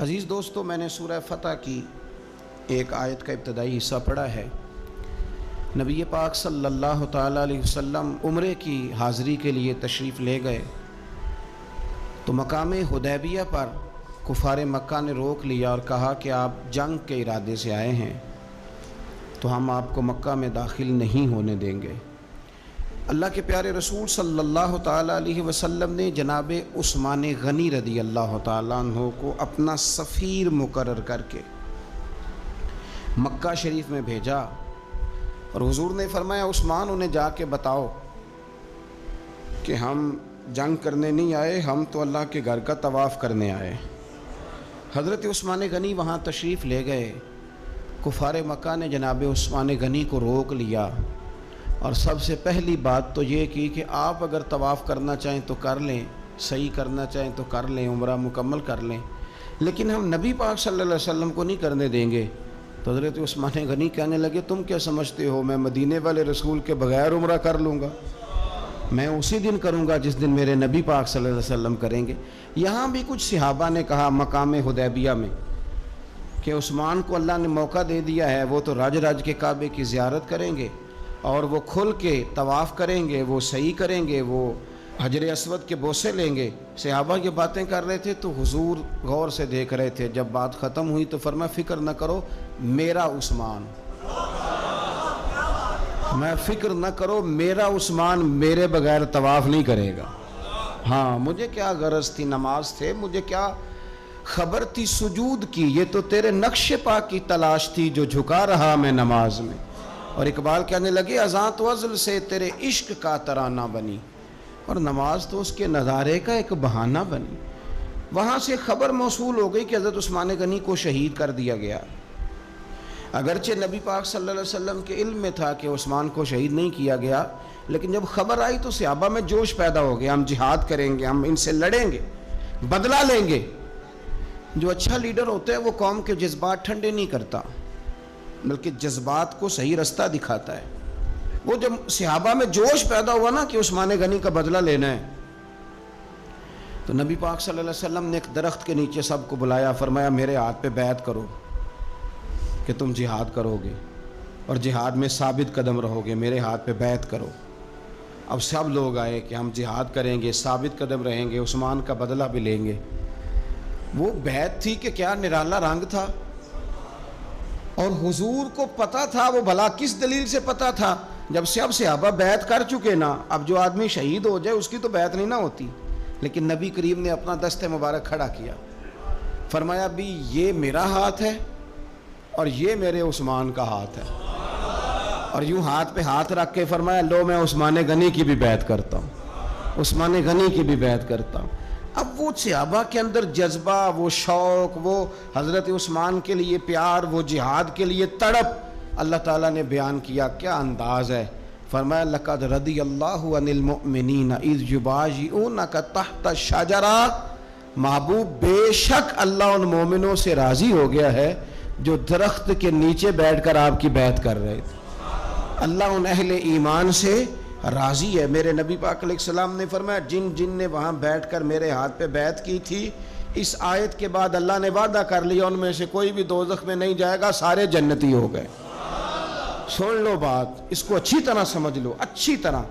عزیز دوستو، میں نے سورہ فتح کی ایک آیت کا ابتدائی حصہ پڑھا ہے۔ نبی پاک صلی اللہ تعالیٰ علیہ وسلم عمرے کی حاضری کے لیے تشریف لے گئے تو مقام حدیبیہ پر کفار مکہ نے روک لیا اور کہا کہ آپ جنگ کے ارادے سے آئے ہیں تو ہم آپ کو مکہ میں داخل نہیں ہونے دیں گے۔ اللہ کے پیارے رسول صلی اللہ تعالیٰ علیہ وسلم نے جناب عثمان غنی رضی اللہ تعالیٰ عنہ کو اپنا سفیر مقرر کر کے مکہ شریف میں بھیجا اور حضور نے فرمایا عثمان انہیں جا کے بتاؤ کہ ہم جنگ کرنے نہیں آئے، ہم تو اللہ کے گھر کا طواف کرنے آئے۔ حضرت عثمان غنی وہاں تشریف لے گئے۔ کفار مکہ نے جناب عثمان غنی کو روک لیا اور سب سے پہلی بات تو یہ کی کہ آپ اگر طواف کرنا چاہیں تو کر لیں، صحیح کرنا چاہیں تو کر لیں، عمرہ مکمل کر لیں، لیکن ہم نبی پاک صلی اللہ علیہ وسلم کو نہیں کرنے دیں گے۔ تو حضرت عثمان غنی کہنے لگے تم کیا سمجھتے ہو میں مدینے والے رسول کے بغیر عمرہ کر لوں گا؟ میں اسی دن کروں گا جس دن میرے نبی پاک صلی اللہ علیہ وسلم کریں گے۔ یہاں بھی کچھ صحابہ نے کہا مقام حدیبیہ میں کہ عثمان کو اللہ نے موقع دے دیا ہے، وہ تو راج راج کے کعبے کی زیارت کریں گے اور وہ کھل کے طواف کریں گے، وہ صحیح کریں گے، وہ حجر اسود کے بوسے لیں گے۔ صحابہ یہ باتیں کر رہے تھے تو حضور غور سے دیکھ رہے تھے۔ جب بات ختم ہوئی تو فرمایا فکر نہ کرو میرا عثمان، میں فکر نہ کرو میرا عثمان میرے بغیر طواف نہیں کرے گا۔ ہاں مجھے کیا غرض تھی نماز سے، مجھے کیا خبر تھی سجود کی، یہ تو تیرے نقش پا کی تلاش تھی جو جھکا رہا میں نماز میں۔ اور اقبال کہنے لگے اذاں تو ازل سے تیرے عشق کا ترانہ بنی، اور نماز تو اس کے نظارے کا ایک بہانہ بنی۔ وہاں سے خبر موصول ہو گئی کہ حضرت عثمان غنی کو شہید کر دیا گیا۔ اگرچہ نبی پاک صلی اللہ علیہ وسلم کے علم میں تھا کہ عثمان کو شہید نہیں کیا گیا، لیکن جب خبر آئی تو صحابہ میں جوش پیدا ہو گیا، ہم جہاد کریں گے، ہم ان سے لڑیں گے، بدلہ لیں گے۔ جو اچھا لیڈر ہوتا ہے وہ قوم کے جذبات ٹھنڈے نہیں کرتا بلکہ جذبات کو صحیح رستہ دکھاتا ہے۔ وہ جب صحابہ میں جوش پیدا ہوا نا کہ عثمان غنی کا بدلہ لینا ہے تو نبی پاک صلی اللہ علیہ وسلم نے ایک درخت کے نیچے سب کو بلایا، فرمایا میرے ہاتھ پہ بیعت کرو کہ تم جہاد کرو گے اور جہاد میں ثابت قدم رہو گے، میرے ہاتھ پہ بیعت کرو۔ اب سب لوگ آئے کہ ہم جہاد کریں گے، ثابت قدم رہیں گے، عثمان کا بدلہ بھی لیں گے۔ وہ بیعت تھی کہ کیا نرالا رنگ تھا، اور حضور کو پتا تھا، وہ بھلا کس دلیل سے پتا تھا؟ جب سے اب صحابہ بیعت کر چکے نا، اب جو آدمی شہید ہو جائے اس کی تو بیعت نہیں نہ ہوتی، لیکن نبی کریم نے اپنا دست مبارک کھڑا کیا، فرمایا بھی یہ میرا ہاتھ ہے اور یہ میرے عثمان کا ہاتھ ہے، اور یوں ہاتھ پہ ہاتھ رکھ کے فرمایا لو میں عثمان غنی کی بھی بیعت کرتا ہوں، عثمان غنی کی بھی بیعت کرتا ہوں۔ اب وہ صحابہ کے اندر جذبہ، وہ شوق، وہ حضرت عثمان کے لیے پیار، وہ جہاد کے لیے تڑپ اللہ تعالیٰ نے بیان کیا۔ کیا انداز ہے! فرمایا لقد رضی اللہ عن المؤمنین اذ یبایعونک تحت الشجرہ، محبوب بے شک اللہ ان مومنوں سے راضی ہو گیا ہے جو درخت کے نیچے بیٹھ کر آپ کی بیعت کر رہے تھے۔ اللہ ان اہل ایمان سے راضی ہے۔ میرے نبی پاک علیہ السلام نے فرمایا جن جن نے وہاں بیٹھ کر میرے ہاتھ پہ بیعت کی تھی، اس آیت کے بعد اللہ نے وعدہ کر لیا ان میں سے کوئی بھی دوزخ میں نہیں جائے گا، سارے جنتی ہو گئے۔ سن لو بات، اس کو اچھی طرح سمجھ لو، اچھی طرح۔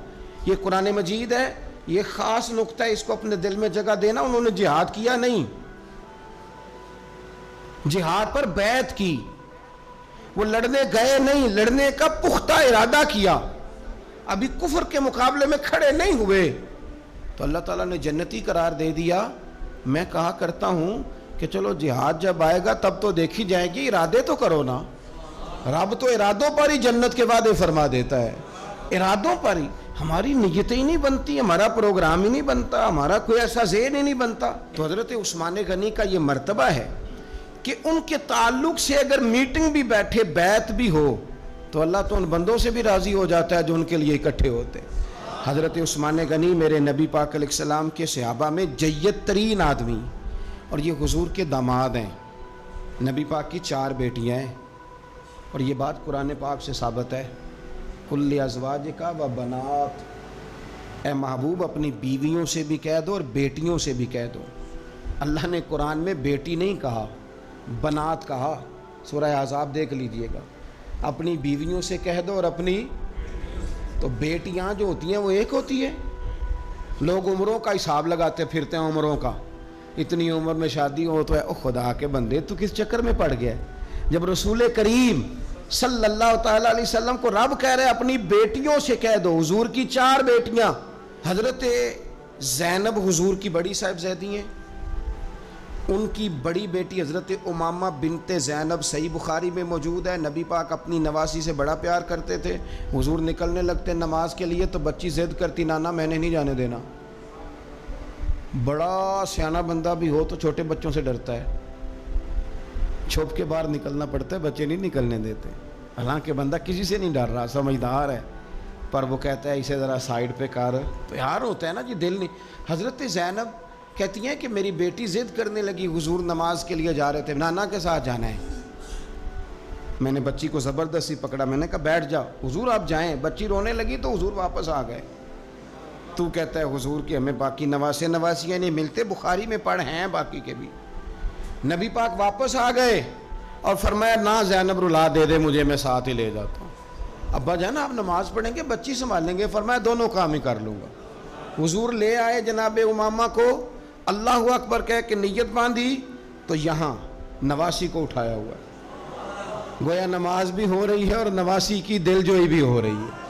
یہ قرآن مجید ہے، یہ خاص نقطہ ہے، اس کو اپنے دل میں جگہ دینا۔ انہوں نے جہاد کیا نہیں، جہاد پر بیعت کی، وہ لڑنے گئے نہیں، لڑنے کا پختہ ارادہ کیا، ابھی کفر کے مقابلے میں کھڑے نہیں ہوئے تو اللہ تعالیٰ نے جنتی قرار دے دیا۔ میں کہا کرتا ہوں کہ چلو جہاد جب آئے گا تب تو دیکھی جائے گی، ارادے تو کرو نا۔ رب تو ارادوں پر ہی جنت کے وعدے فرما دیتا ہے، ارادوں پر ہی۔ ہماری نیتیں ہی نہیں بنتی، ہمارا پروگرام ہی نہیں بنتا، ہمارا کوئی ایسا ذہن ہی نہیں بنتا۔ تو حضرت عثمان غنی کا یہ مرتبہ ہے کہ ان کے تعلق سے اگر میٹنگ بھی بیٹھے، بیعت بھی ہو تو اللہ تو ان بندوں سے بھی راضی ہو جاتا ہے جو ان کے لیے اکٹھے ہوتے ہیں۔ حضرت عثمان غنی میرے نبی پاک علیہ السلام کے صحابہ میں جید ترین آدمی، اور یہ حضور کے داماد ہیں۔ نبی پاک کی 4 بیٹیاں ہیں، اور یہ بات قرآن پاک سے ثابت ہے، کل ازواجک و بنات، اے محبوب اپنی بیویوں سے بھی کہہ دو اور بیٹیوں سے بھی کہہ دو۔ اللہ نے قرآن میں بیٹی نہیں کہا، بنات کہا، سورہ احزاب دیکھ لیجئے گا، اپنی بیویوں سے کہہ دو اور اپنی، تو بیٹیاں جو ہوتی ہیں وہ ایک ہوتی ہے. لوگ عمروں کا حساب لگاتے پھرتے ہیں، عمروں کا، اتنی عمر میں شادی ہو تو ہے. او خدا کے بندے تو کس چکر میں پڑ گیا؟ جب رسول کریم صلی اللہ تعالیٰ علیہ وسلم کو رب کہہ رہے اپنی بیٹیوں سے کہہ دو. حضور کی 4 بیٹیاں، حضرت زینب حضور کی بڑی صاحبزادی ہیں، ان کی بڑی بیٹی حضرت امامہ بنت زینب صحیح بخاری میں موجود ہے. نبی پاک اپنی نواسی سے بڑا پیار کرتے تھے. حضور نکلنے لگتے نماز کے لیے تو بچی ضد کرتی، نانا میں نے نہیں جانے دینا. بڑا سیانہ بندہ بھی ہو تو چھوٹے بچوں سے ڈرتا ہے، چھپ کے باہر نکلنا پڑتا ہے، بچے نہیں نکلنے دیتے. حالانکہ بندہ کسی سے نہیں ڈر رہا، سمجھدار ہے، پر وہ کہتا ہے اسے ذرا سائیڈ پہ کر. پیار ہوتا ہے نا جی، دل نہیں. حضرت زینب کہتی ہیں کہ میری بیٹی ضد کرنے لگی، حضور نماز کے لیے جا رہے تھے، نانا کے ساتھ جانا ہے. میں نے بچی کو زبردستی پکڑا، میں نے کہا بیٹھ جاؤ، حضور آپ جائیں. بچی رونے لگی تو حضور واپس آ گئے. تو کہتا ہے حضور کی ہمیں باقی نواسیاں نہیں ملتے، بخاری میں پڑھ ہیں باقی کے بھی. نبی پاک واپس آ گئے اور فرمایا نہ زینب رلا دے مجھے، میں ساتھ ہی لے جاتا ہوں. ابا جان آپ نماز پڑھیں گے بچی سنبھالیں گے؟ فرمایا دونوں کام ہی کر لوں گا. حضور لے آئے جناب امامہ کو، اللہ اکبر کہہ کے نیت باندھی تو یہاں نواسی کو اٹھایا ہوا ہے. گویا نماز بھی ہو رہی ہے اور نواسی کی دل جوئی بھی ہو رہی ہے.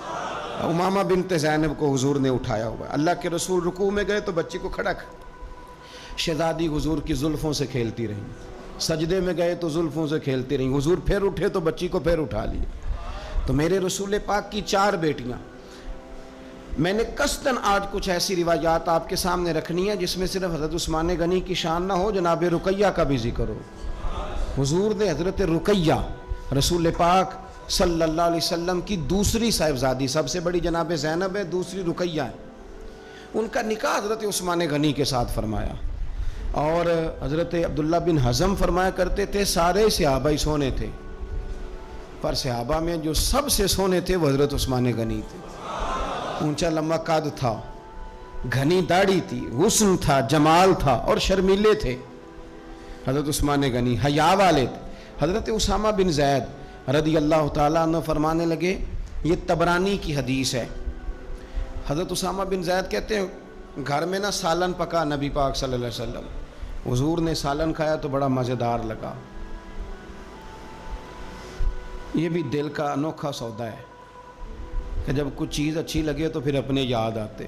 امامہ بنت زینب کو حضور نے اٹھایا ہوا ہے. اللہ کے رسول رکوع میں گئے تو بچی کو کھڑا کر، شہزادی حضور کی زلفوں سے کھیلتی رہی. سجدے میں گئے تو زلفوں سے کھیلتی رہی. حضور پھر اٹھے تو بچی کو پھر اٹھا لی. تو میرے رسول پاک کی 4 بیٹیاں. میں نے قصداً آج کچھ ایسی روایات آپ کے سامنے رکھنی ہے جس میں صرف حضرت عثمان غنی کی شان نہ ہو، جناب رقیہ کا بھی ذکر ہو. حضور نے حضرت رقیہ رسول پاک صلی اللہ علیہ وسلم کی دوسری صاحبزادی، سب سے بڑی جناب زینب ہے، دوسری رقیہ ہے، ان کا نکاح حضرت عثمان غنی کے ساتھ فرمایا. اور حضرت عبداللہ بن حزم فرمایا کرتے تھے سارے صحابہ ہی سونے تھے، پر صحابہ میں جو سب سے سونے تھے وہ حضرت عثمان غنی تھے. اونچا لمبا قد تھا، گھنی داڑھی تھی، حسن تھا، جمال تھا، اور شرمیلے تھے. حضرت عثمان غنی حیا والے تھے. حضرت اسامہ بن زید رضی اللہ تعالیٰ عنہ فرمانے لگے، یہ طبرانی کی حدیث ہے، حضرت اسامہ بن زید کہتے ہیں گھر میں نا سالن پکا نبی پاک صلی اللہ علیہ وسلم، حضور نے سالن کھایا تو بڑا مزیدار لگا. یہ بھی دل کا انوکھا سودا ہے کہ جب کچھ چیز اچھی لگے تو پھر اپنے یاد آتے.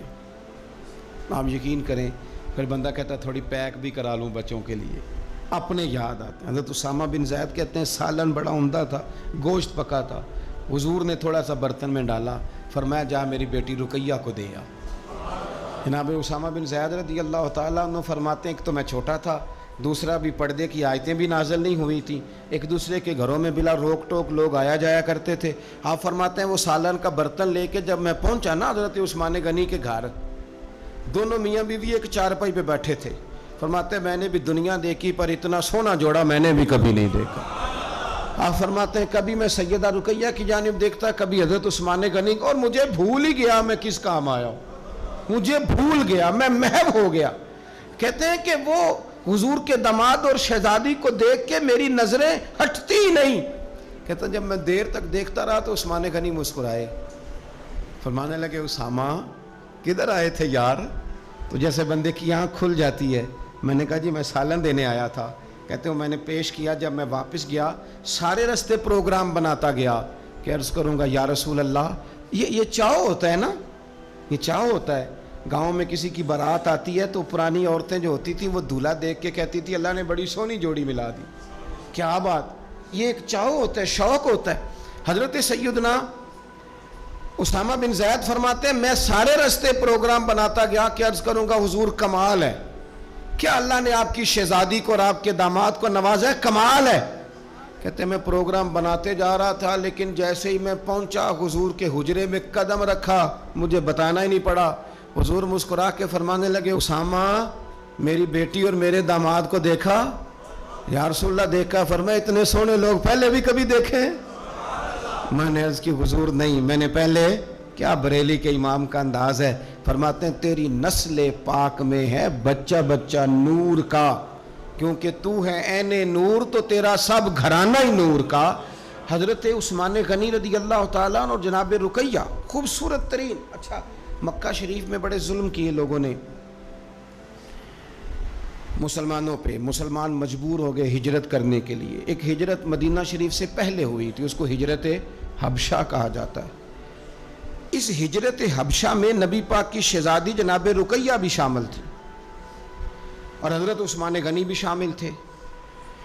آپ یقین کریں پھر بندہ کہتا ہے تھوڑی پیک بھی کرا لوں بچوں کے لیے، اپنے یاد آتے. حضرت اسامہ بن زید کہتے ہیں سالن بڑا عمدہ تھا، گوشت پکا تھا، حضور نے تھوڑا سا برتن میں ڈالا، فرمایا جا میری بیٹی رقیہ کو دے آ. جناب اسامہ بن زید رضی اللہ تعالیٰ عنہ فرماتے ہیں کہ تو میں چھوٹا تھا، دوسرا بھی پردے کی آیتیں بھی نازل نہیں ہوئی تھیں، ایک دوسرے کے گھروں میں بلا روک ٹوک لوگ آیا جایا کرتے تھے. آپ فرماتے ہیں وہ سالن کا برتن لے کے جب میں پہنچا نا حضرت عثمان غنی کے گھر، دونوں میاں بیوی ایک چارپائی پہ بیٹھے تھے. فرماتے ہیں میں نے بھی دنیا دیکھی پر اتنا سونا جوڑا میں نے بھی کبھی نہیں دیکھا. آپ فرماتے ہیں کبھی میں سیدہ رقیہ کی جانب دیکھتا، کبھی حضرت عثمان غنی، اور مجھے بھول ہی گیا میں کس کام آیا ہوں، مجھے بھول گیا، میں محو ہو گیا. کہتے ہیں کہ وہ حضور کے داماد اور شہزادی کو دیکھ کے میری نظریں ہٹتی ہی نہیں. کہتے ہیں جب میں دیر تک دیکھتا رہا تو عثمان غنی مسکرائے، فرمانے لگے اسامہ کدھر آئے تھے یار؟ تو جیسے بندے کی آنکھ کھل جاتی ہے. میں نے کہا جی میں سالن دینے آیا تھا. کہتے ہیں میں نے پیش کیا. جب میں واپس گیا سارے رستے پروگرام بناتا گیا کہ عرض کروں گا یا رسول اللہ، یہ چاؤ ہوتا ہے نا، یہ چاؤ ہوتا ہے. گاؤں میں کسی کی بارات آتی ہے تو پرانی عورتیں جو ہوتی تھیں وہ دولہا دیکھ کے کہتی تھی اللہ نے بڑی سونی جوڑی ملا دی. کیا بات، یہ ایک چاؤ ہوتا ہے، شوق ہوتا ہے. حضرت سیدنا اسامہ بن زید فرماتے ہیں میں سارے رستے پروگرام بناتا گیا کہ عرض کروں گا حضور کمال ہے، کیا اللہ نے آپ کی شہزادی کو اور آپ کے داماد کو نوازا ہے، کمال ہے. کہتے ہیں میں پروگرام بناتے جا رہا تھا لیکن جیسے ہی میں پہنچا حضور کے حجرے میں قدم رکھا مجھے بتانا ہی نہیں پڑا. حضور مسکرا کے فرمانے لگے اسامہ میری بیٹی اور میرے داماد کو دیکھا؟ یا رسول اللہ دیکھا. فرمایا اتنے سونے لوگ پہلے بھی کبھی دیکھے؟ میں نے عرض کی حضور نہیں، میں نے پہلے. کیا بریلی کے امام کا انداز ہے. فرماتے ہیں تیری نسل پاک میں ہے بچہ بچہ نور کا، کیونکہ تو ہے عین نور تو تیرا سب گھرانہ ہی نور کا. حضرت عثمان غنی رضی اللہ تعالیٰ عنہ اور جناب رقیہ خوبصورت ترین. اچھا مکہ شریف میں بڑے ظلم کیے لوگوں نے مسلمانوں پہ. مسلمان مجبور ہو گئے ہجرت کرنے کے لیے. ایک ہجرت مدینہ شریف سے پہلے ہوئی تھی, اس کو ہجرت حبشہ کہا جاتا ہے. اس ہجرت حبشہ میں نبی پاک کی شہزادی جناب رقیہ بھی شامل تھی اور حضرت عثمان غنی بھی شامل تھے.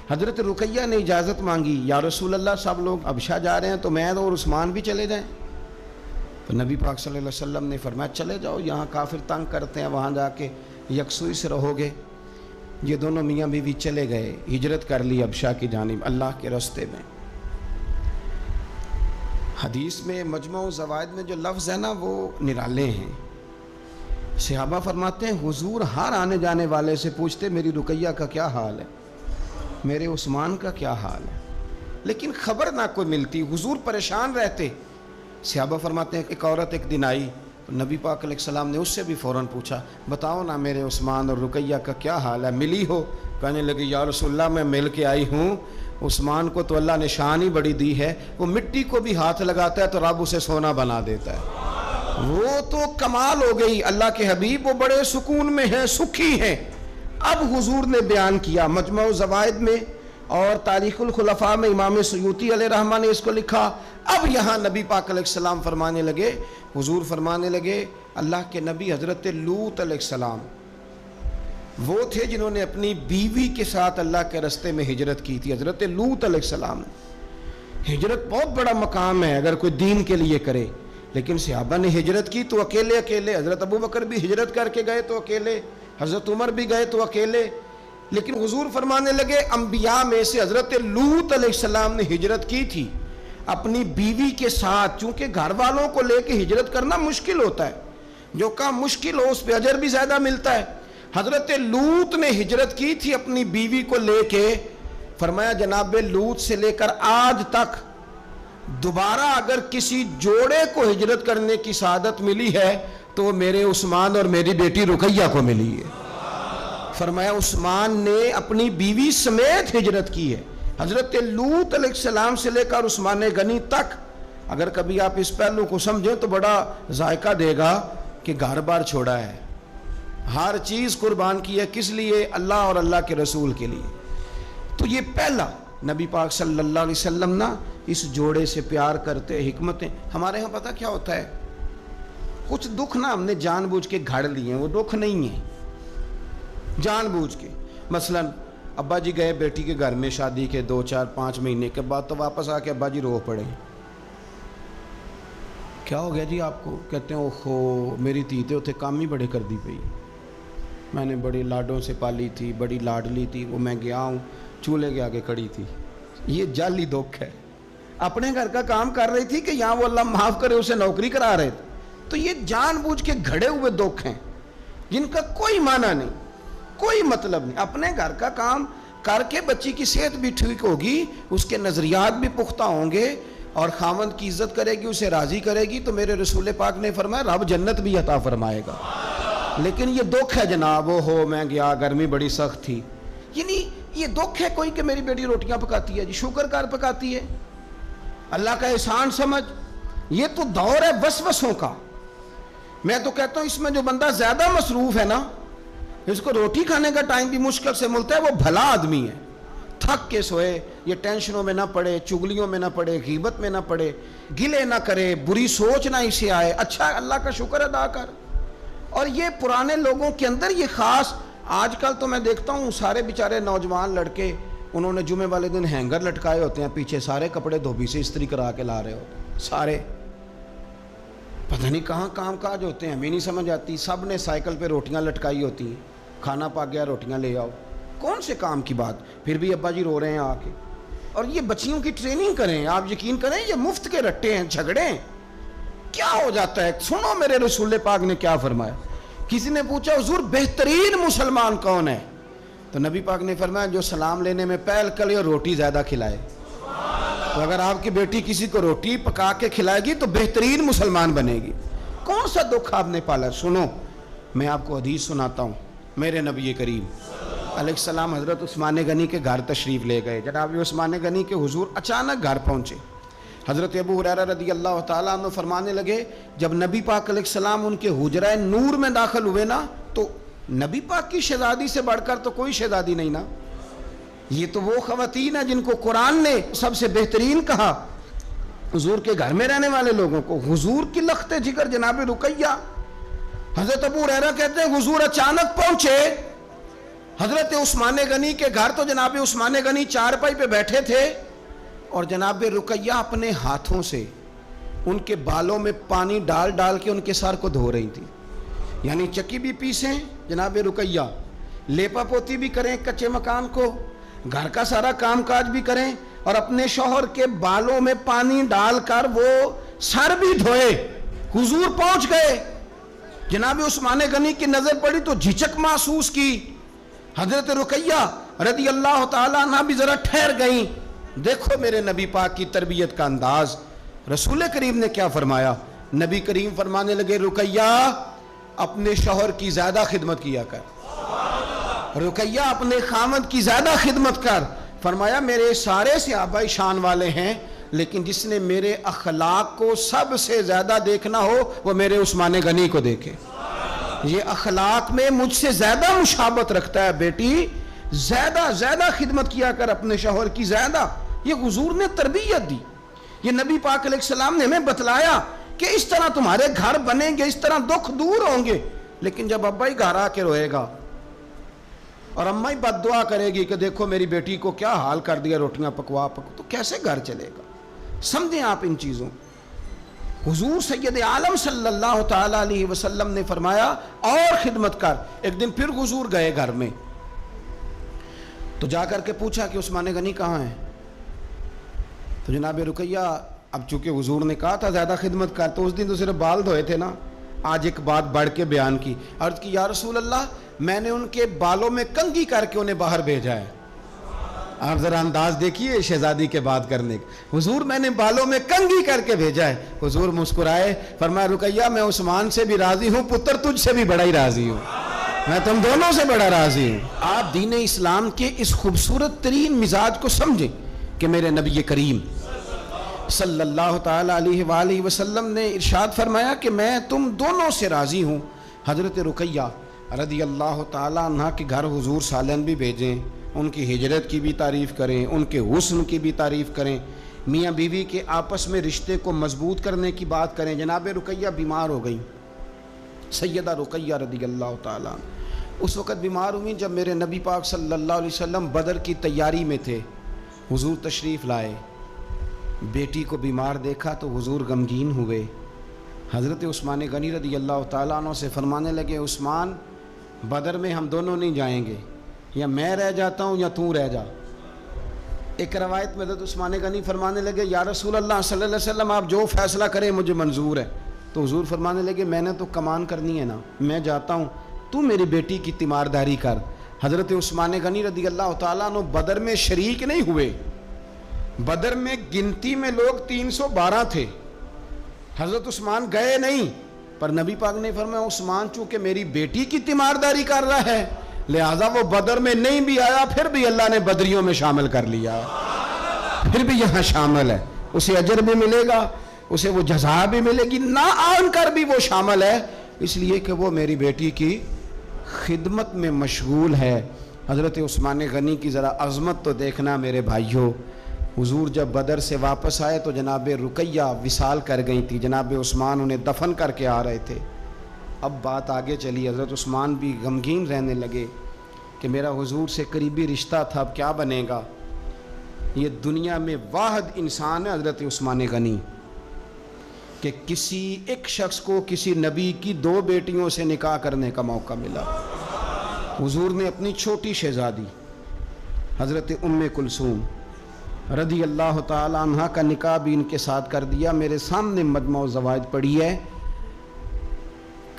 حضرت رقیہ نے اجازت مانگی, یا رسول اللہ سب لوگ حبشہ جا رہے ہیں تو میں اور عثمان بھی چلے جائیں. تو نبی پاک صلی اللہ علیہ وسلم نے فرمایا چلے جاؤ, یہاں کافر تنگ کرتے ہیں, وہاں جا کے یکسوئی سے رہو گے. یہ دونوں میاں بیوی چلے گئے, ہجرت کر لی حبشہ کی جانب اللہ کے راستے میں. حدیث میں مجموع زوائد میں جو لفظ ہے نا وہ نرالے ہیں. صحابہ فرماتے ہیں حضور ہر آنے جانے والے سے پوچھتے میری رقیہ کا کیا حال ہے, میرے عثمان کا کیا حال ہے, لیکن خبر نہ کوئی ملتی. حضور پریشان رہتے. صحابہ فرماتے ہیں ایک عورت ایک دن آئی, نبی پاک علیہ السلام نے اس سے بھی فوراً پوچھا بتاؤ نا میرے عثمان اور رقیہ کا کیا حال ہے, ملی ہو؟ کہنے لگی یا رسول اللہ میں مل کے آئی ہوں. عثمان کو تو اللہ نے شان ہی بڑی دی ہے, وہ مٹی کو بھی ہاتھ لگاتا ہے تو رب اسے سونا بنا دیتا ہے. وہ تو کمال ہو گئی. اللہ کے حبیب وہ بڑے سکون میں ہیں, سکھی ہیں. اب حضور نے بیان کیا مجموع زوائد میں اور تاریخ الخلفاء میں امام سیوطی علیہ رحمہ نے اس کو لکھا. اب یہاں نبی پاک علیہ السلام فرمانے لگے, حضور فرمانے لگے اللہ کے نبی حضرت لوط علیہ السلام وہ تھے جنہوں نے اپنی بیوی کے ساتھ اللہ کے راستے میں ہجرت کی تھی. حضرت لوط علیہ السلام. ہجرت بہت بڑا مقام ہے اگر کوئی دین کے لیے کرے, لیکن صحابہ نے ہجرت کی تو اکیلے اکیلے. حضرت ابو بکر بھی ہجرت کر کے گئے تو اکیلے, حضرت عمر بھی گئے تو اکیلے. لیکن حضور فرمانے لگے انبیاء میں سے حضرت لوط علیہ السلام نے ہجرت کی تھی اپنی بیوی کے ساتھ, چونکہ گھر والوں کو لے کے ہجرت کرنا مشکل ہوتا ہے. جو کام مشکل ہو اس پہ اجر بھی زیادہ ملتا ہے. حضرت لوط نے ہجرت کی تھی اپنی بیوی کو لے کے. فرمایا جناب لوط سے لے کر آج تک دوبارہ اگر کسی جوڑے کو ہجرت کرنے کی سعادت ملی ہے تو وہ میرے عثمان اور میری بیٹی رقیہ کو ملی ہے. فرمایا عثمان نے اپنی بیوی سمیت ہجرت کی ہے. حضرت لوط علیہ السلام سے لے کر عثمان غنی تک. اگر کبھی آپ اس پہلو کو سمجھیں تو بڑا ذائقہ دے گا کہ گھر بار چھوڑا ہے, ہر چیز قربان کی ہے. کس لیے؟ اللہ اور اللہ کے رسول کے لیے. تو یہ پہلا نبی پاک صلی اللہ علیہ وسلم نا اس جوڑے سے پیار کرتے. حکمتیں ہمارے ہاں پتہ کیا ہوتا ہے, کچھ دکھ نا ہم نے جان بوجھ کے گھڑ لیے ہیں, وہ دکھ نہیں ہیں جان بوجھ کے. مثلا ابا جی گئے بیٹی کے گھر میں شادی کے 2 4 5 مہینے کے بعد, تو واپس آ کے ابا جی رو پڑے. کیا ہو گیا جی آپ کو؟ کہتے ہیں اوہو میری دھی تے اتنے کام ہی بڑے کر دی پئی, میں نے بڑی لاڈوں سے پالی تھی, بڑی لاڈلی تھی, وہ میں گیا ہوں چولہے کے آگے کھڑی تھی. یہ جعلی دکھ ہے. اپنے گھر کا کام کر رہی تھی کہ یہاں وہ اللہ معاف کرے اسے نوکری کرا رہے تھے. تو یہ جان بوجھ کے گھڑے ہوئے دکھ ہیں جن کا کوئی معنی نہیں, کوئی مطلب نہیں. اپنے گھر کا کام کر کے بچی کی صحت بھی ٹھیک ہوگی, اس کے نظریات بھی پختہ ہوں گے اور خاوند کی عزت کرے گی, اسے راضی کرے گی, تو میرے رسول پاک نے فرمایا رب جنت بھی عطا فرمائے گا. لیکن یہ دکھ ہے جناب, وہ ہو میں گیا گرمی بڑی سخت تھی, یعنی یہ دکھ ہے کوئی کہ میری بیٹی روٹیاں پکاتی ہے جی, شکر کر پکاتی ہے, اللہ کا احسان سمجھ. یہ تو دور ہے وسوسوں کا. میں تو کہتا ہوں اس میں جو بندہ زیادہ مصروف ہے نا, اس کو روٹی کھانے کا ٹائم بھی مشکل سے ملتا ہے, وہ بھلا آدمی ہے. تھک کے سوئے, یہ ٹینشنوں میں نہ پڑے, چگلیوں میں نہ پڑے, غیبت میں نہ پڑے, گلے نہ کرے, بری سوچ نہ اسے آئے, اچھا اللہ کا شکر ادا کر. اور یہ پرانے لوگوں کے اندر یہ خاص, آج کل تو میں دیکھتا ہوں سارے بیچارے نوجوان لڑکے انہوں نے جمعے والے دن ہینگر لٹکائے ہوتے ہیں پیچھے, سارے کپڑے دھوبی سے استری کرا کے لا رہے ہوتے ہیں, سارے پتہ نہیں کہاں کام کاج ہوتے ہیں, ہمیں نہیں سمجھ آتی. سب نے سائیکل پہ روٹیاں لٹکائی ہوتی ہیں, کھانا پا گیا روٹیاں لے آؤ, کون سے کام کی بات. پھر بھی ابا جی رو رہے ہیں آ کے. اور یہ بچیوں کی ٹریننگ کریں, آپ یقین کریں یہ مفت کے رٹے ہیں, جھگڑے ہیں. کیا ہو جاتا ہے؟ سنو میرے رسول پاک نے کیا فرمایا. کسی نے پوچھا حضور بہترین مسلمان کون ہے؟ تو نبی پاک نے فرمایا جو سلام لینے میں پہل کرے اور روٹی زیادہ کھلائے. تو اگر آپ کی بیٹی کسی کو روٹی پکا کے کھلائے گی تو بہترین مسلمان بنے گی. کون سا دکھ آپ نے پالا؟ سنو میں آپ کو حدیث سناتا ہوں. میرے نبی کریم علیہ السلام حضرت عثمان غنی کے گھر تشریف لے گئے. جناب عثمان غنی کے حضور اچانک گھر پہنچے. حضرت ابو ہریرہ رضی اللہ تعالیٰ عنہ فرمانے لگے جب نبی پاک علیہ السلام ان کے حجرہ نور میں داخل ہوئے نا تو نبی پاک کی شہزادی سے بڑھ کر تو کوئی شہزادی نہیں نا. یہ تو وہ خواتین ہیں جن کو قرآن نے سب سے بہترین کہا حضور کے گھر میں رہنے والے لوگوں کو. حضور کی لخت جگر جناب رقیہ. حضرت ابو ہریرہ کہتے ہیں حضور اچانک پہنچے حضرت عثمان غنی کے گھر تو جناب عثمان غنی چارپائی پہ بیٹھے تھے اور جناب رقیہ اپنے ہاتھوں سے ان کے بالوں میں پانی ڈال ڈال کے ان کے سر کو دھو رہی تھی. یعنی چکی بھی پیسیں جناب رقیہ, لیپا پوتی بھی کریں کچے مکان کو, گھر کا سارا کام کاج بھی کریں اور اپنے شوہر کے بالوں میں پانی ڈال کر وہ سر بھی دھوئے. حضور پہنچ گئے. جناب عثمان غنی کی نظر پڑی تو جھجک محسوس کی. حضرت رقیہ رضی اللہ تعالیٰ عنہ بھی ذرا ٹھہر گئیں. دیکھو میرے نبی پاک کی تربیت کا انداز. رسول کریم نے کیا فرمایا؟ نبی کریم فرمانے لگے رقیہ اپنے شوہر کی زیادہ خدمت کیا کر. رقیہ اپنے خامد کی زیادہ خدمت کر. فرمایا میرے سارے صحابہ شان والے ہیں لیکن جس نے میرے اخلاق کو سب سے زیادہ دیکھنا ہو وہ میرے عثمان غنی کو دیکھے. یہ اخلاق میں مجھ سے زیادہ مشابہت رکھتا ہے بیٹی, زیادہ خدمت کیا کر اپنے شوہر کی زیادہ. یہ حضور نے تربیت دی. یہ نبی پاک علیہ السلام نے ہمیں بتلایا کہ اس طرح تمہارے گھر بنیں گے, اس طرح دکھ دور ہوں گے. لیکن جب ابا ہی گھر آ کے روئے گا اور اماں ہی بد دعا کرے گی کہ دیکھو میری بیٹی کو کیا حال کر دیا روٹیاں پکوا تو کیسے گھر چلے گا؟ سمجھیں آپ ان چیزوں. حضور سید عالم صلی اللہ تعالیٰ علیہ وسلم نے فرمایا اور خدمت کر. ایک دن پھر حضور گئے گھر میں تو جا کر کے پوچھا کہ عثمان غنی کہاں ہیں؟ تو جناب رقیہ اب چونکہ حضور نے کہا تھا زیادہ خدمت کر تو اس دن تو صرف بال دھوئے تھے نا, آج ایک بات بڑھ کے بیان کی. عرض کی یا رسول اللہ میں نے ان کے بالوں میں کنگھی کر کے انہیں باہر بھیجا ہے. آپ ذرا انداز دیکھیے شہزادی کے بات کرنے کا. حضور میں نے بالوں میں کنگھی کر کے بھیجا ہے. حضور مسکرائے فرمایا رقیہ میں عثمان سے بھی راضی ہوں, پتر تجھ سے بھی بڑا ہی راضی ہوں, میں تم دونوں سے بڑا راضی ہوں. آپ دین اسلام کے اس خوبصورت ترین مزاج کو سمجھیں کہ میرے نبی کریم صلی اللہ تعالیٰ علیہ وآلہ وسلم نے ارشاد فرمایا کہ میں تم دونوں سے راضی ہوں. حضرت رقیہ رضی اللہ تعالیٰ عنہ کے گھر حضور سالن بھی بھیجیں, ان کی ہجرت کی بھی تعریف کریں, ان کے حسن کی بھی تعریف کریں, میاں بیوی کے آپس میں رشتے کو مضبوط کرنے کی بات کریں. جناب رقیہ بیمار ہو گئیں. سیدہ رقیہ رضی اللہ تعالیٰ اس وقت بیمار ہوئیں جب میرے نبی پاک صلی اللہ علیہ وسلم بدر کی تیاری میں تھے. حضور تشریف لائے, بیٹی کو بیمار دیکھا تو حضور غمگین ہوئے. حضرت عثمان غنی رضی اللہ تعالیٰ عنہ سے فرمانے لگے عثمان بدر میں ہم دونوں نہیں جائیں گے, یا میں رہ جاتا ہوں یا تو رہ جا. ایک روایت میں حضرت عثمان غنی فرمانے لگے یا رسول اللہ صلی اللہ علیہ وسلم آپ جو فیصلہ کریں مجھے منظور ہے. تو حضور فرمانے لگے میں نے تو کمان کرنی ہے نا, میں جاتا ہوں, تو میری بیٹی کی تیمارداری کر. حضرت عثمان غنی رضی اللہ تعالیٰ عنہ بدر میں شریک نہیں ہوئے. بدر میں گنتی میں لوگ 312 تھے. حضرت عثمان گئے نہیں, پر نبی پاک نے فرمایا عثمان چونکہ میری بیٹی کی تیمارداری کر رہا ہے لہذا وہ بدر میں نہیں بھی آیا, پھر بھی اللہ نے بدریوں میں شامل کر لیا, پھر بھی یہاں شامل ہے. اسے اجر بھی ملے گا, اسے وہ جزا بھی ملے گی, نہ آن کر بھی وہ شامل ہے اس لیے کہ وہ میری بیٹی کی خدمت میں مشغول ہے. حضرت عثمان غنی کی ذرا عظمت تو دیکھنا میرے بھائیوں. حضور جب بدر سے واپس آئے تو جناب رقیہ وصال کر گئی تھی, جناب عثمان انہیں دفن کر کے آ رہے تھے. اب بات آگے چلی, حضرت عثمان بھی غمگین رہنے لگے کہ میرا حضور سے قریبی رشتہ تھا, اب کیا بنے گا. یہ دنیا میں واحد انسان ہے حضرت عثمان غنی کہ کسی ایک شخص کو کسی نبی کی 2 بیٹیوں سے نکاح کرنے کا موقع ملا. حضور نے اپنی چھوٹی شہزادی حضرت ام کلثوم رضی اللہ تعالیٰ عنہ کا نکاح بھی ان کے ساتھ کر دیا. میرے سامنے مجمع الزوائد پڑھی ہے.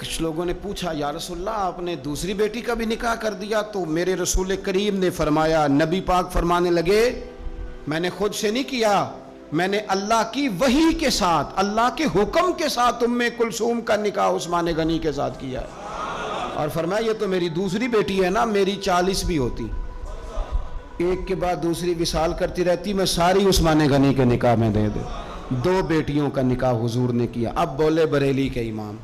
کچھ لوگوں نے پوچھا یا رسول اللہ آپ نے دوسری بیٹی کا بھی نکاح کر دیا؟ تو میرے رسول کریم نے فرمایا, نبی پاک فرمانے لگے میں نے خود سے نہیں کیا, میں نے اللہ کی وحی کے ساتھ, اللہ کے حکم کے ساتھ ام کلثوم کا نکاح عثمان غنی کے ساتھ کیا ہے. اور فرمایا یہ تو میری دوسری بیٹی ہے نا، میری 40 بھی ہوتی، ایک کے بعد دوسری وصال کرتی رہتی، میں ساری عثمان غنی کے نکاح میں دے دے۔ 2 بیٹیوں کا نکاح حضور نے کیا۔ اب بولے بریلی کے امام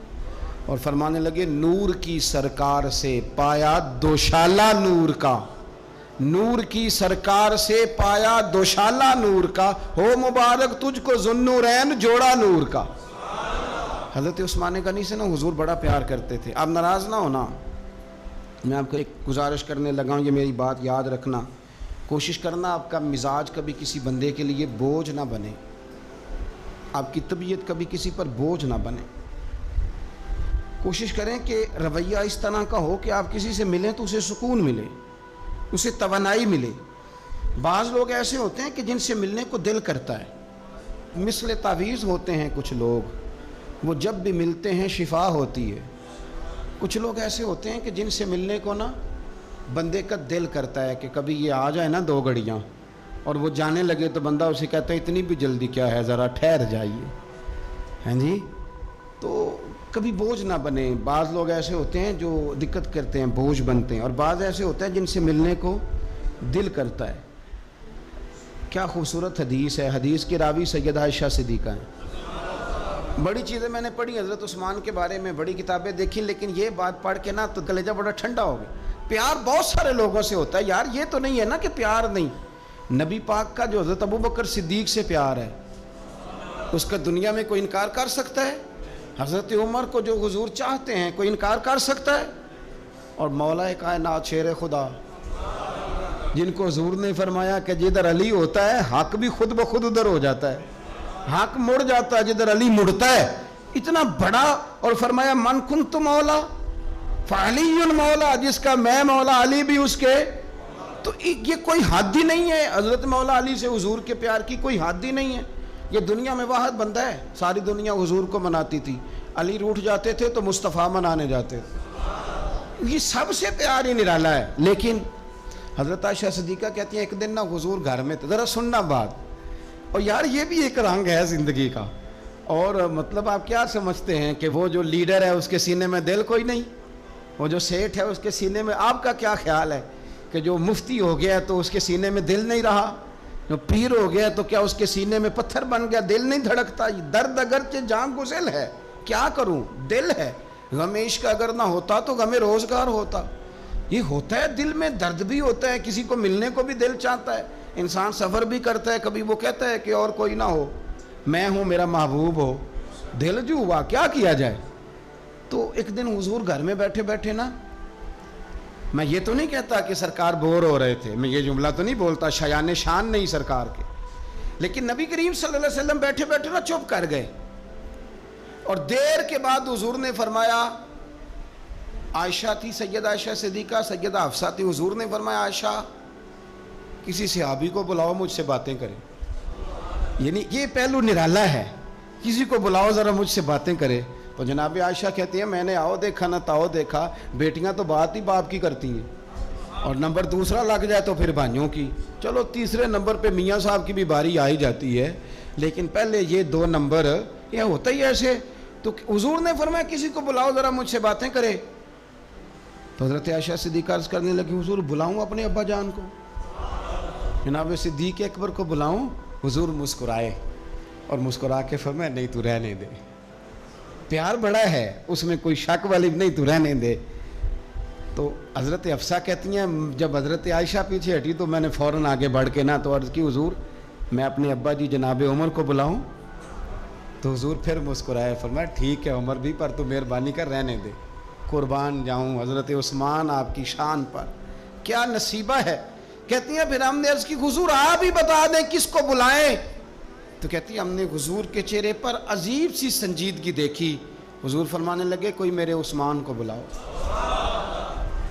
اور فرمانے لگے نور کی سرکار سے پایا دوشالہ نور کا، نور کی سرکار سے پایا دوشالہ نور کا، ہو مبارک تجھ کو ذوالنورین جوڑا نور کا۔ حضرت عثمان غنی سے نا حضور بڑا پیار کرتے تھے۔ آپ ناراض نہ ہونا، میں آپ کو ایک گزارش کرنے لگا ہوں، یہ میری بات یاد رکھنا، کوشش کرنا آپ کا مزاج کبھی کسی بندے کے لیے بوجھ نہ بنے، آپ کی طبیعت کبھی کسی پر بوجھ نہ بنے۔ کوشش کریں کہ رویہ اس طرح کا ہو کہ آپ کسی سے ملیں تو اسے سکون ملے، اسے توانائی ملے۔ بعض لوگ ایسے ہوتے ہیں کہ جن سے ملنے کو دل کرتا ہے، مثل تعویذ ہوتے ہیں کچھ لوگ، وہ جب بھی ملتے ہیں شفا ہوتی ہے۔ کچھ لوگ ایسے ہوتے ہیں کہ جن سے ملنے کو نا بندے کا دل کرتا ہے کہ کبھی یہ آ جائے نا 2 گھڑیاں، اور وہ جانے لگے تو بندہ اسے کہتا ہے اتنی بھی جلدی کیا ہے، ذرا ٹھہر جائیے، ہیں جی۔ تو کبھی بوجھ نہ بنے۔ بعض لوگ ایسے ہوتے ہیں جو دقت کرتے ہیں، بوجھ بنتے ہیں، اور بعض ایسے ہوتے ہیں جن سے ملنے کو دل کرتا ہے۔ کیا خوبصورت حدیث ہے، حدیث کی راوی سیدہ عائشہ صدیقہ ہیں۔ بڑی چیزیں میں نے پڑھی حضرت عثمان کے بارے میں، بڑی کتابیں دیکھی، لیکن یہ بات پڑھ کے نا تو کلیجہ بڑا ٹھنڈا ہو گیا۔ پیار بہت سارے لوگوں سے ہوتا ہے یار، یہ تو نہیں ہے نا کہ پیار نہیں۔ نبی پاک کا جو حضرت ابوبکر صدیق سے پیار ہے، اس کا دنیا میں کوئی انکار کر سکتا ہے؟ حضرت عمر کو جو حضور چاہتے ہیں کوئی انکار کر سکتا ہے؟ اور مولا کائنات شیر خدا جن کو حضور نے فرمایا کہ جدھر علی ہوتا ہے حق بھی خود بخود ادھر ہو جاتا ہے، حق مڑ جاتا ہے جدھر علی مڑتا ہے، اتنا بڑا، اور فرمایا من کنت مولا فعلی مولا، جس کا میں مولا علی بھی اس کے، تو یہ کوئی حد ہی نہیں ہے۔ حضرت مولا علی سے حضور کے پیار کی کوئی حد ہی نہیں ہے۔ یہ دنیا میں واحد بندہ ہے، ساری دنیا حضور کو مناتی تھی، علی روٹھ جاتے تھے تو مصطفیٰ منانے جاتے تھے، یہ سب سے پیار ہی نرالا ہے۔ لیکن حضرت عائشہ صدیقہ کہتی ہیں ایک دن نا حضور گھر میں تھے، ذرا سننا بات، اور یار یہ بھی ایک رنگ ہے زندگی کا، اور مطلب آپ کیا سمجھتے ہیں کہ وہ جو لیڈر ہے اس کے سینے میں دل کوئی نہیں، وہ جو سیٹھ ہے اس کے سینے میں، آپ کا کیا خیال ہے کہ جو مفتی ہو گیا تو اس کے سینے میں دل نہیں رہا، جو پیر ہو گیا تو کیا اس کے سینے میں پتھر بن گیا، دل نہیں دھڑکتا؟ درد اگرچہ جان گسل ہے، کیا کروں، دل ہے۔ غم عشق اگر نہ ہوتا تو غم روزگار ہوتا۔ یہ ہوتا ہے، دل میں درد بھی ہوتا ہے، کسی کو ملنے کو بھی دل چاہتا ہے، انسان سفر بھی کرتا ہے، کبھی وہ کہتا ہے کہ اور کوئی نہ ہو، میں ہوں، میرا محبوب ہو، دل جو ہوا کیا کیا جائے۔ تو ایک دن حضور گھر میں بیٹھے بیٹھے نا، میں یہ تو نہیں کہتا کہ سرکار بور ہو رہے تھے، میں یہ جملہ تو نہیں بولتا، شایان شان نہیں سرکار کے، لیکن نبی کریم صلی اللہ علیہ وسلم بیٹھے بیٹھے نا چپ کر گئے، اور دیر کے بعد حضور نے فرمایا، عائشہ تھی سیدہ عائشہ صدیقہ، سیدہ حفصہ تھی، حضور نے فرمایا عائشہ کسی صحابی کو بلاؤ مجھ سے باتیں کریں، یعنی یہ پہلو نرالا ہے، کسی کو بلاؤ ذرا مجھ سے باتیں کرے۔ تو جناب عائشہ کہتی ہیں میں نے آؤ دیکھا نہ تاؤ دیکھا، بیٹیاں تو بات ہی باپ کی کرتی ہیں، اور نمبر دوسرا لگ جائے تو پھر بھائیوں کی، چلو تیسرے نمبر پہ میاں صاحب کی بھی باری آ ہی جاتی ہے، لیکن پہلے یہ 2 نمبر یہ ہوتا ہی ایسے۔ تو حضور نے فرمایا کسی کو بلاؤ ذرا مجھ سے باتیں کرے۔ تو حضرت عائشہ صدیقہ عرض کرنے لگی حضور بلاؤں اپنے ابا جان کو، جناب صدیق اکبر کو بلاؤں؟ حضور مسکرائے اور مسکرا کے فرمایا نہیں تو رہنے دے، پیار بڑا ہے اس میں کوئی شک والی نہیں، تو رہنے دے۔ تو حضرت حفصہ کہتی ہیں جب حضرت عائشہ پیچھے ہٹی تو میں نے فوراً آگے بڑھ کے نا تو عرض کی حضور میں اپنے ابا جی جناب عمر کو بلاؤں؟ تو حضور پھر مسکرائے، فرمایا ٹھیک ہے عمر بھی، پر تو مہربانی کر رہنے دے، قربان جاؤں حضرت عثمان آپ کی شان پر، کیا نصیبہ ہے۔ کہتی ہیں پھر ہم نے عرض کی حضور آپ ہی بتا دیں کس کو بلائیں؟ تو کہتی ہے ہم نے حضور کے چہرے پر عجیب سی سنجیدگی دیکھی، حضور فرمانے لگے کوئی میرے عثمان کو بلاؤ،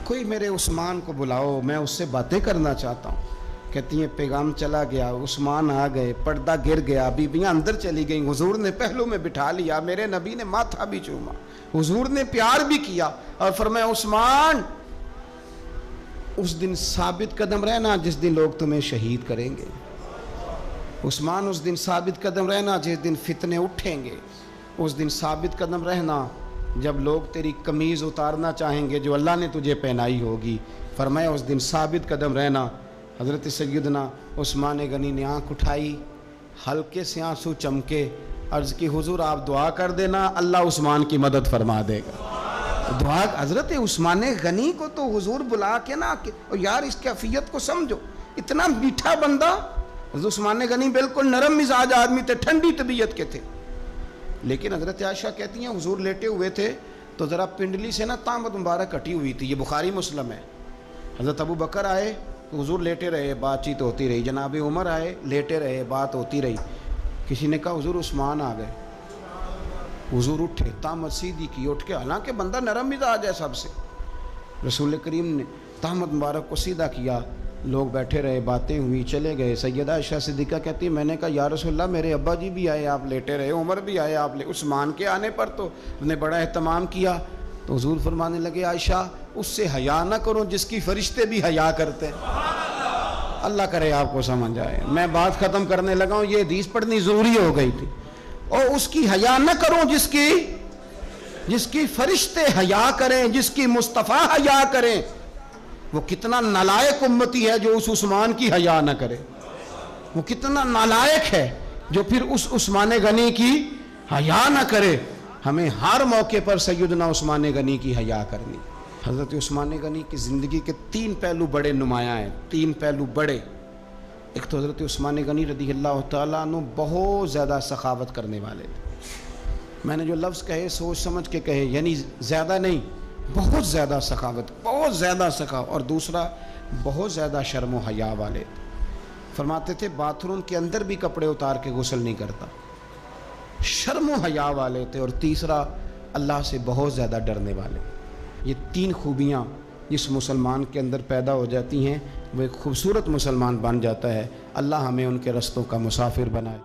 کوئی میرے عثمان کو بلاؤ، میں اس سے باتیں کرنا چاہتا ہوں۔ کہتی ہیں پیغام چلا گیا، عثمان آ گئے، پردہ گر گیا، بیویاں اندر چلی گئیں، حضور نے پہلو میں بٹھا لیا، میرے نبی نے ماتھا بھی چوما، حضور نے پیار بھی کیا، اور فرمایا عثمان اس دن ثابت قدم رہنا جس دن لوگ تمہیں شہید کریں گے، عثمان اس دن ثابت قدم رہنا جس دن فتنے اٹھیں گے، اس دن ثابت قدم رہنا جب لوگ تیری قمیض اتارنا چاہیں گے جو اللہ نے تجھے پہنائی ہوگی، فرمایا اس دن ثابت قدم رہنا۔ حضرت سیدنا عثمان غنی نے آنکھ اٹھائی، ہلکے سے آنسو چمکے، عرض کی حضور آپ دعا کر دینا، اللہ عثمان کی مدد فرما دے گا۔ دعا حضرت عثمان غنی کو تو حضور بلا کے نا کہ یار اس کیفیت کو سمجھو، اتنا میٹھا بندہ۔ حضرت عثمان غنی بالکل نرم مزاج آدمی تھے، ٹھنڈی طبیعت کے تھے، لیکن حضرت عائشہ کہتی ہیں حضور لیٹے ہوئے تھے تو ذرا پنڈلی سے نا تامت مبارک کٹی ہوئی تھی، یہ بخاری مسلم ہے۔ حضرت ابو بکر آئے تو حضور لیٹے رہے، بات چیت ہوتی رہی، جناب عمر آئے لیٹے رہے، بات ہوتی رہی۔ کسی نے کہا حضور عثمان آ گئے، حضور اٹھے، تامت سیدھی کی، اٹھ کے، حالانکہ بندہ نرم مزاج ہے سب سے، رسول کریم نے تامت مبارک کو سیدھا کیا، لوگ بیٹھے رہے، باتیں ہوئی، چلے گئے۔ سیدہ عائشہ صدیقہ کہتی میں نے کہا یا رسول اللہ میرے ابا جی بھی آئے، آپ لیٹے رہے، عمر بھی آئے، آپ عثمان کے آنے پر تو نے بڑا اہتمام کیا۔ تو حضور فرمانے لگے عائشہ اس سے حیا نہ کرو جس کی فرشتے بھی حیا کرتے ہیں۔ اللہ کرے آپ کو سمجھ آئے، میں بات ختم کرنے لگا ہوں، یہ حدیث پڑھنی ضروری ہو گئی تھی۔ اور اس کی حیا نہ کرو جس کی فرشتے حیا کریں، جس کی مصطفیٰ حیا کریں۔ وہ کتنا نالائق امتی ہے جو اس عثمان کی حیا نہ کرے، وہ کتنا نالائق ہے جو پھر اس عثمان غنی کی حیا نہ کرے۔ ہمیں ہر موقع پر سیدنا عثمان غنی کی حیا کرنی۔ حضرت عثمان غنی کی زندگی کے 3 پہلو بڑے نمایاں ہیں، 3 پہلو بڑے۔ ایک تو حضرت عثمان غنی رضی اللہ تعالیٰ عنہ بہت زیادہ سخاوت کرنے والے تھے۔ میں نے جو لفظ کہے سوچ سمجھ کے کہے، یعنی زیادہ نہیں، بہت زیادہ سخاوت، بہت زیادہ سخاوت۔ اور دوسرا بہت زیادہ شرم و حیا والے تھے، فرماتے تھے باتھ روم کے اندر بھی کپڑے اتار کے غسل نہیں کرتا، شرم و حیا والے تھے۔ اور تیسرا اللہ سے بہت زیادہ ڈرنے والے۔ یہ 3 خوبیاں جس مسلمان کے اندر پیدا ہو جاتی ہیں وہ ایک خوبصورت مسلمان بن جاتا ہے۔ اللہ ہمیں ان کے رستوں کا مسافر بنائے۔